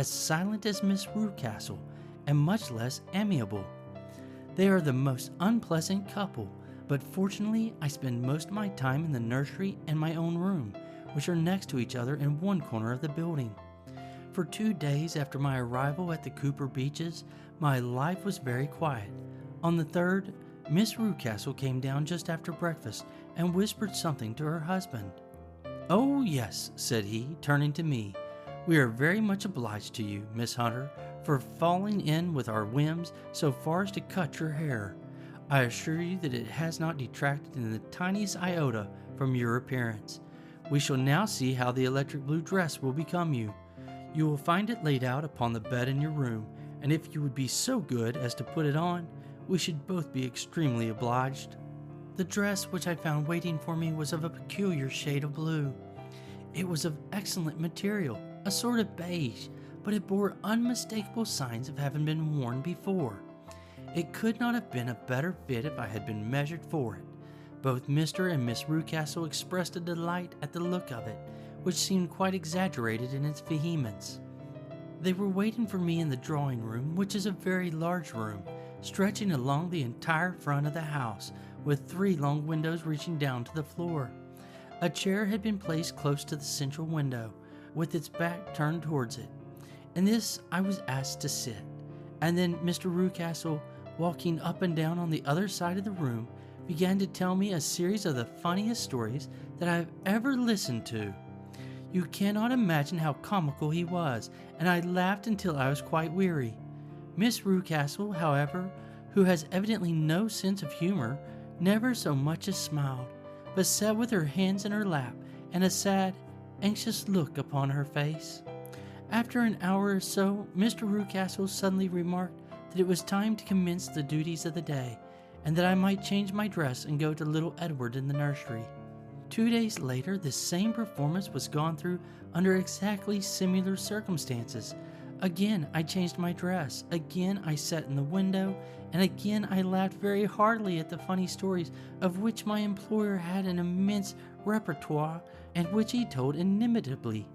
as silent as Miss Rucastle and much less amiable. They are the most unpleasant couple, but fortunately I spend most of my time in the nursery and my own room, which are next to each other in one corner of the building. For 2 days after my arrival at the Copper Beeches, my life was very quiet. On the third, Miss Rucastle came down just after breakfast and whispered something to her husband. "Oh, yes," said he, turning to me. "We are very much obliged to you, Miss Hunter, for falling in with our whims so far as to cut your hair. I assure you that it has not detracted in the tiniest iota from your appearance. We shall now see how the electric blue dress will become you. You will find it laid out upon the bed in your room, and if you would be so good as to put it on, we should both be extremely obliged." The dress which I found waiting for me was of a peculiar shade of blue. It was of excellent material, a sort of beige, but it bore unmistakable signs of having been worn before. It could not have been a better fit if I had been measured for it. Both Mr. and Miss Rucastle expressed a delight at the look of it, which seemed quite exaggerated in its vehemence. They were waiting for me in the drawing room, which is a very large room, stretching along the entire front of the house, with 3 long windows reaching down to the floor. A chair had been placed close to the central window, with its back turned towards it. In this I was asked to sit, and then Mr. Rucastle, walking up and down on the other side of the room, began to tell me a series of the funniest stories that I have ever listened to. You cannot imagine how comical he was, and I laughed until I was quite weary. Miss Rucastle, however, who has evidently no sense of humor, never so much as smiled, but sat with her hands in her lap and a sad, anxious look upon her face. After an hour or so, Mr. Rucastle suddenly remarked that it was time to commence the duties of the day, and that I might change my dress and go to little Edward in the nursery. 2 days later, the same performance was gone through under exactly similar circumstances. Again I changed my dress, again I sat in the window, and again I laughed very heartily at the funny stories of which my employer had an immense repertoire and which he told inimitably.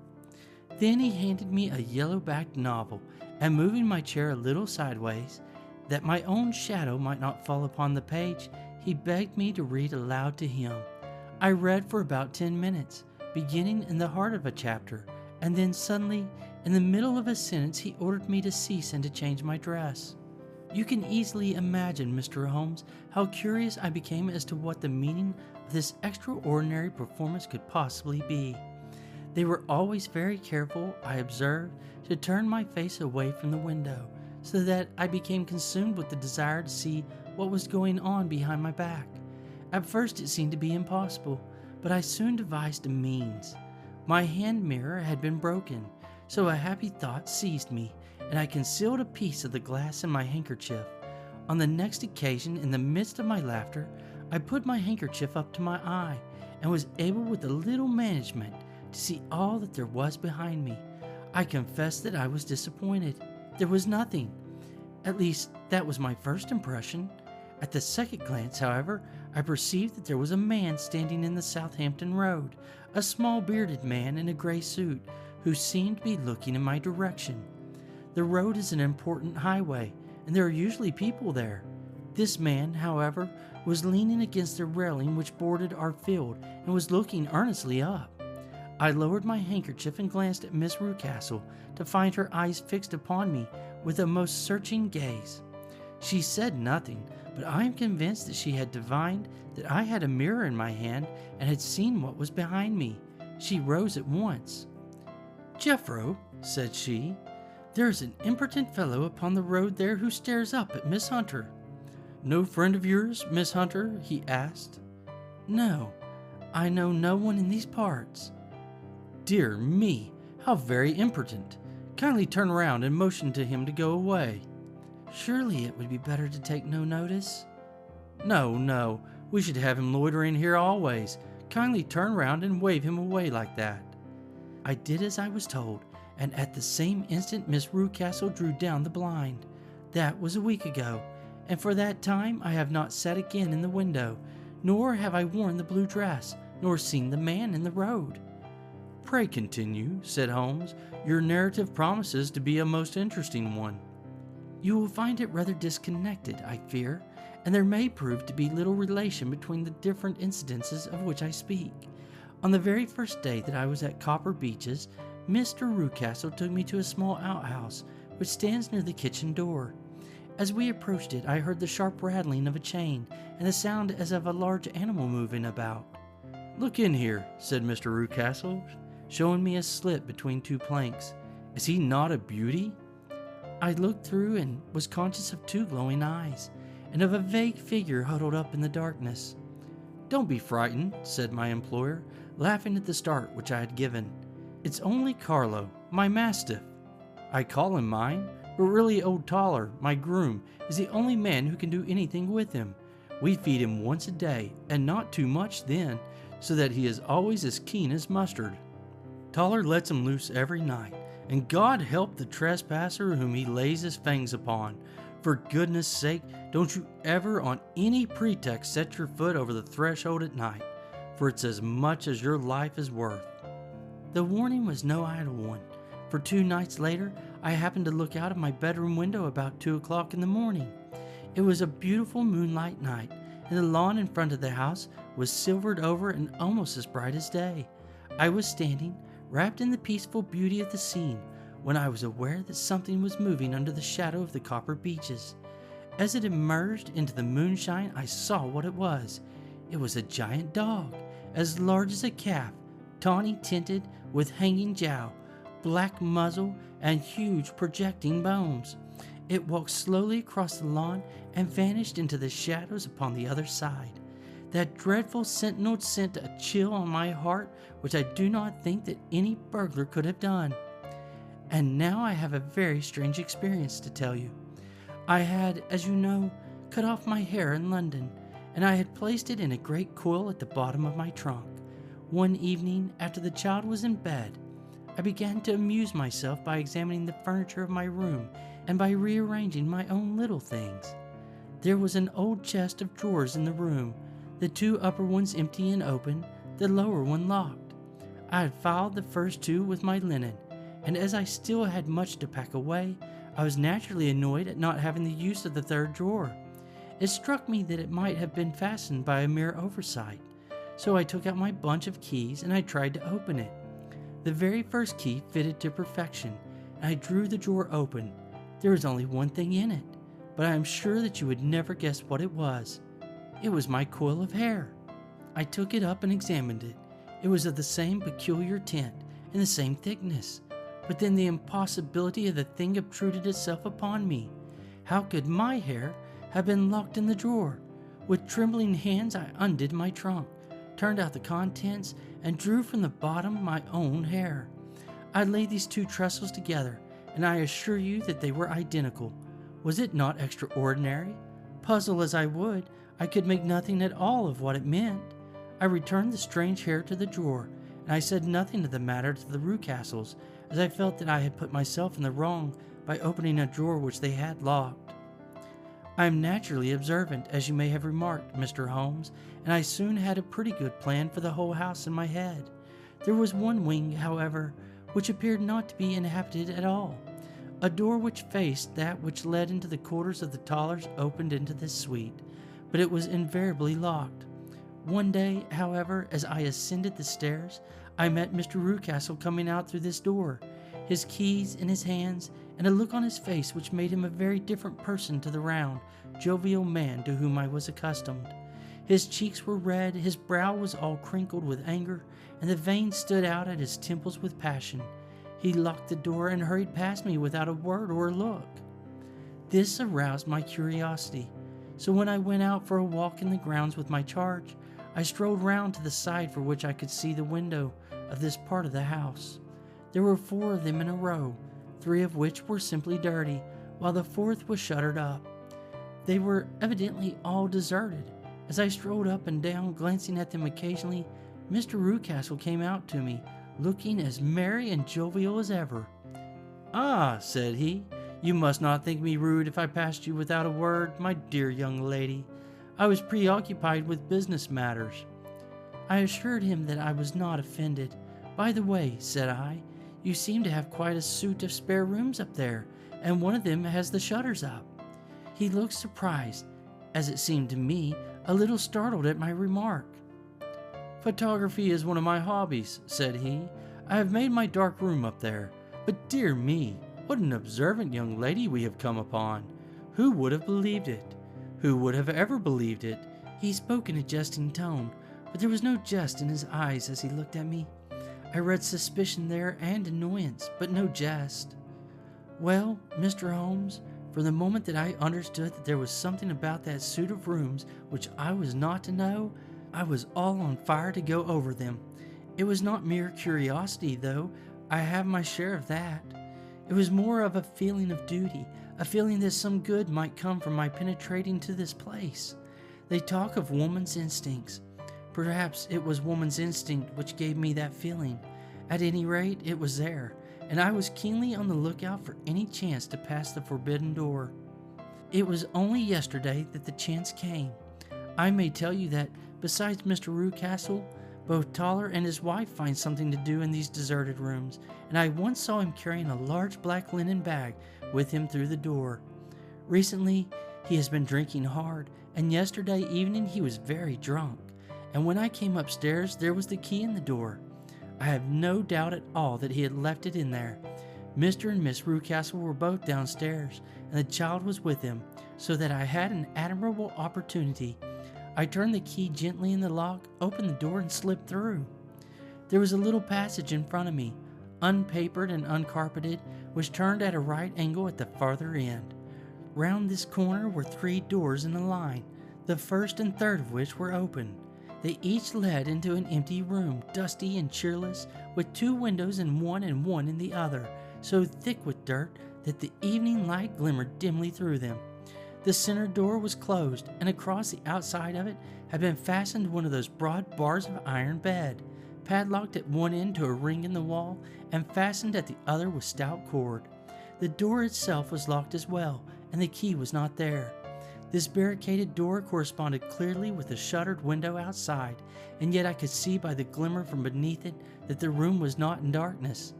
Then he handed me a yellow-backed novel, and moving my chair a little sideways, that my own shadow might not fall upon the page, he begged me to read aloud to him. I read for about 10 minutes, beginning in the heart of a chapter, and then suddenly, in the middle of a sentence, he ordered me to cease and to change my dress. You can easily imagine, Mr. Holmes, how curious I became as to what the meaning of this extraordinary performance could possibly be. They were always very careful, I observed, to turn my face away from the window, so that I became consumed with the desire to see what was going on behind my back. At first it seemed to be impossible, but I soon devised a means. My hand mirror had been broken, so a happy thought seized me, and I concealed a piece of the glass in my handkerchief. On the next occasion, in the midst of my laughter, I put my handkerchief up to my eye, and was able with a little management to see all that there was behind me. I confess that I was disappointed. There was nothing. At least, that was my first impression. At the second glance, however, I perceived that there was a man standing in the Southampton Road, a small bearded man in a gray suit, who seemed to be looking in my direction. The road is an important highway, and there are usually people there. This man, however, was leaning against the railing which bordered our field, and was looking earnestly up. I lowered my handkerchief and glanced at Miss Rucastle, to find her eyes fixed upon me with a most searching gaze. She said nothing, but I am convinced that she had divined that I had a mirror in my hand and had seen what was behind me. She rose at once. "Jeffro," said she, "there is an impertinent fellow upon the road there who stares up at Miss Hunter." "No friend of yours, Miss Hunter?" he asked. "No, I know no one in these parts." "Dear me, how very impertinent! Kindly turn around and motion to him to go away." "Surely it would be better to take no notice." No, we should have him loitering here always. Kindly turn round and wave him away like that." I did as I was told, and at the same instant Miss Rucastle drew down the blind. That was a week ago, and for that time I have not sat again in the window, nor have I worn the blue dress, nor seen the man in the road. "Pray continue," said Holmes. "Your narrative promises to be a most interesting one." "You will find it rather disconnected, I fear, and there may prove to be little relation between the different incidences of which I speak. On the very first day that I was at Copper Beeches, Mr. Rucastle took me to a small outhouse which stands near the kitchen door. As we approached it, I heard the sharp rattling of a chain and the sound as of a large animal moving about. "Look in here," said Mr. Rucastle, showing me a slit between two planks. "Is he not a beauty?" I looked through and was conscious of two glowing eyes, and of a vague figure huddled up in the darkness. "Don't be frightened," said my employer, laughing at the start which I had given. "It's only Carlo, my mastiff. I call him mine, but really old Toller, my groom, is the only man who can do anything with him. We feed him once a day, and not too much then, so that he is always as keen as mustard. Toller lets him loose every night, and God help the trespasser whom he lays his fangs upon. For goodness sake, don't you ever on any pretext set your foot over the threshold at night, for it's as much as your life is worth." The warning was no idle one, for 2 nights later I happened to look out of my bedroom window about 2 o'clock in the morning. It was a beautiful moonlight night, and the lawn in front of the house was silvered over and almost as bright as day. I was standing, wrapped in the peaceful beauty of the scene, when I was aware that something was moving under the shadow of the Copper Beeches. As it emerged into the moonshine, I saw what it was. It was a giant dog, as large as a calf, tawny tinted, with hanging jowl, black muzzle, and huge projecting bones. It walked slowly across the lawn and vanished into the shadows upon the other side. That dreadful sentinel sent a chill on my heart which I do not think that any burglar could have done. And now I have a very strange experience to tell you. I had, as you know, cut off my hair in London, and I had placed it in a great coil at the bottom of my trunk. One evening, after the child was in bed, I began to amuse myself by examining the furniture of my room and by rearranging my own little things. There was an old chest of drawers in the room, the 2 upper ones empty and open, the lower one locked. I had filed the first 2 with my linen, and as I still had much to pack away, I was naturally annoyed at not having the use of the 3rd drawer. It struck me that it might have been fastened by a mere oversight, so I took out my bunch of keys and I tried to open it. The very first key fitted to perfection, and I drew the drawer open. There was only one thing in it, but I am sure that you would never guess what it was. It was my coil of hair. I took it up and examined it. It was of the same peculiar tint and the same thickness, but then the impossibility of the thing obtruded itself upon me. How could my hair have been locked in the drawer? With trembling hands I undid my trunk, turned out the contents, and drew from the bottom my own hair. I laid these 2 trestles together, and I assure you that they were identical. Was it not extraordinary? Puzzle as I would, I could make nothing at all of what it meant. I returned the strange hair to the drawer, and I said nothing of the matter to the Rucastles, as I felt that I had put myself in the wrong by opening a drawer which they had locked. I am naturally observant, as you may have remarked, Mr. Holmes, and I soon had a pretty good plan for the whole house in my head. There was one wing, however, which appeared not to be inhabited at all. A door which faced that which led into the quarters of the Tollers opened into this suite, but it was invariably locked. One day, however, as I ascended the stairs, I met Mr. Rucastle coming out through this door, his keys in his hands, and a look on his face which made him a very different person to the round, jovial man to whom I was accustomed. His cheeks were red, his brow was all crinkled with anger, and the veins stood out at his temples with passion. He locked the door and hurried past me without a word or a look. This aroused my curiosity, so when I went out for a walk in the grounds with my charge, I strolled round to the side for which I could see the window of this part of the house. There were 4 of them in a row, 3 of which were simply dirty, while the 4th was shuttered up. They were evidently all deserted. As I strolled up and down, glancing at them occasionally, Mr. Rucastle came out to me, looking as merry and jovial as ever. "Ah," said he, "you must not think me rude if I passed you without a word, my dear young lady. I was preoccupied with business matters." I assured him that I was not offended, "By the way," said I, "you seem to have quite a suite of spare rooms up there, and one of them has the shutters up." He looked surprised, as it seemed to me, a little startled at my remark. "Photography is one of my hobbies," said he. "I have made my dark room up there. But dear me, what an observant young lady we have come upon! Who would have believed it? Who would have ever believed it?" He spoke in a jesting tone, but there was no jest in his eyes as he looked at me. I read suspicion there and annoyance, but no jest. "Well, Mr. Holmes, from the moment that I understood that there was something about that suite of rooms which I was not to know, I was all on fire to go over them. It was not mere curiosity, though I have my share of that. It was more of a feeling of duty, a feeling that some good might come from my penetrating to this place. They talk of woman's instincts. Perhaps it was woman's instinct which gave me that feeling. At any rate, it was there, and I was keenly on the lookout for any chance to pass the forbidden door. It was only yesterday that the chance came. I may tell you that, besides Mr. Rucastle, both Toller and his wife find something to do in these deserted rooms, and I once saw him carrying a large black linen bag with him through the door. Recently, he has been drinking hard, and yesterday evening he was very drunk, and when I came upstairs there was the key in the door. I have no doubt at all that he had left it in there. Mr. and Miss Rucastle were both downstairs, and the child was with him, so that I had an admirable opportunity. I turned the key gently in the lock, opened the door, and slipped through. There was a little passage in front of me, unpapered and uncarpeted, which turned at a right angle at the farther end. Round this corner were 3 doors in a line, the first and third of which were open. They each led into an empty room, dusty and cheerless, with 2 windows in one and one in the other, so thick with dirt that the evening light glimmered dimly through them. The center door was closed, and across the outside of it had been fastened one of those broad bars of iron bed, padlocked at one end to a ring in the wall, and fastened at the other with stout cord. The door itself was locked as well, and the key was not there. This barricaded door corresponded clearly with the shuttered window outside, and yet I could see by the glimmer from beneath it that the room was not in darkness.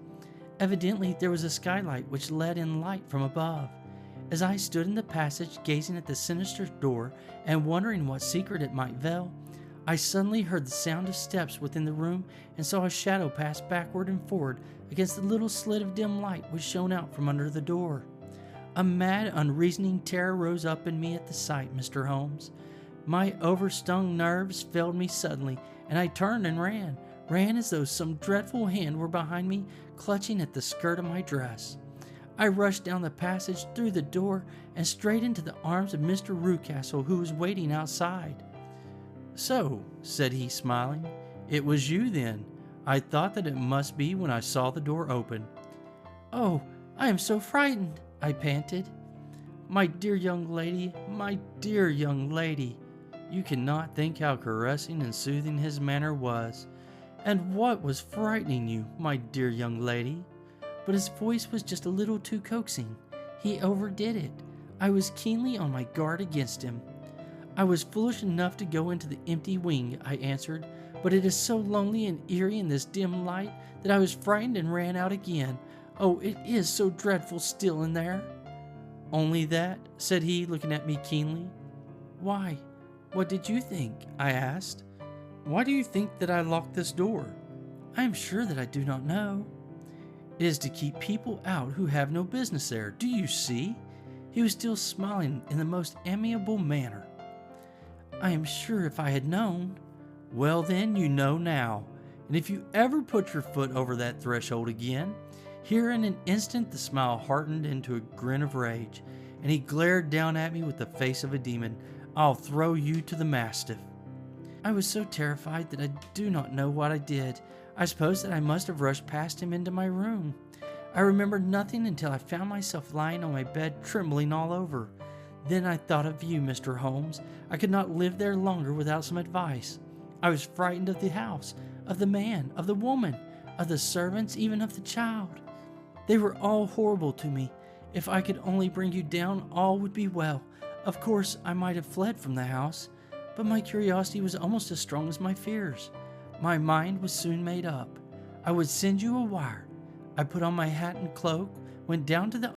Evidently there was a skylight which let in light from above. As I stood in the passage gazing at the sinister door and wondering what secret it might veil, I suddenly heard the sound of steps within the room and saw a shadow pass backward and forward against the little slit of dim light which shone out from under the door. A mad, unreasoning terror rose up in me at the sight, Mr. Holmes. My overstrung nerves failed me suddenly, and I turned and ran as though some dreadful hand were behind me, clutching at the skirt of my dress. I rushed down the passage, through the door, and straight into the arms of Mr. Rucastle, who was waiting outside. "So," said he, smiling, "it was you then. I thought that it must be when I saw the door open." "Oh, I am so frightened," I panted. My dear young lady, you cannot think how caressing and soothing his manner was. And what was frightening you, my dear young lady?" But his voice was just a little too coaxing. He overdid it. I was keenly on my guard against him. "I was foolish enough to go into the empty wing," I answered, "but it is so lonely and eerie in this dim light that I was frightened and ran out again. Oh, it is so dreadful still in there." "Only that?" said he, looking at me keenly. "Why, what did you think?" I asked. "Why do you think that I locked this door?" "I am sure that I do not know." "It is to keep people out who have no business there. Do you see?" He was still smiling in the most amiable manner. "I am sure if I had known." "Well then, you know now. And if you ever put your foot over that threshold again—" Here in an instant the smile hardened into a grin of rage, and he glared down at me with the face of a demon. "I'll throw you to the mastiff." I was so terrified that I do not know what I did. I suppose that I must have rushed past him into my room. I remembered nothing until I found myself lying on my bed trembling all over. Then I thought of you, Mr. Holmes. I could not live there longer without some advice. I was frightened of the house, of the man, of the woman, of the servants, even of the child. They were all horrible to me. If I could only bring you down, all would be well. Of course, I might have fled from the house, but my curiosity was almost as strong as my fears. My mind was soon made up. I would send you a wire. I put on my hat and cloak, went down to the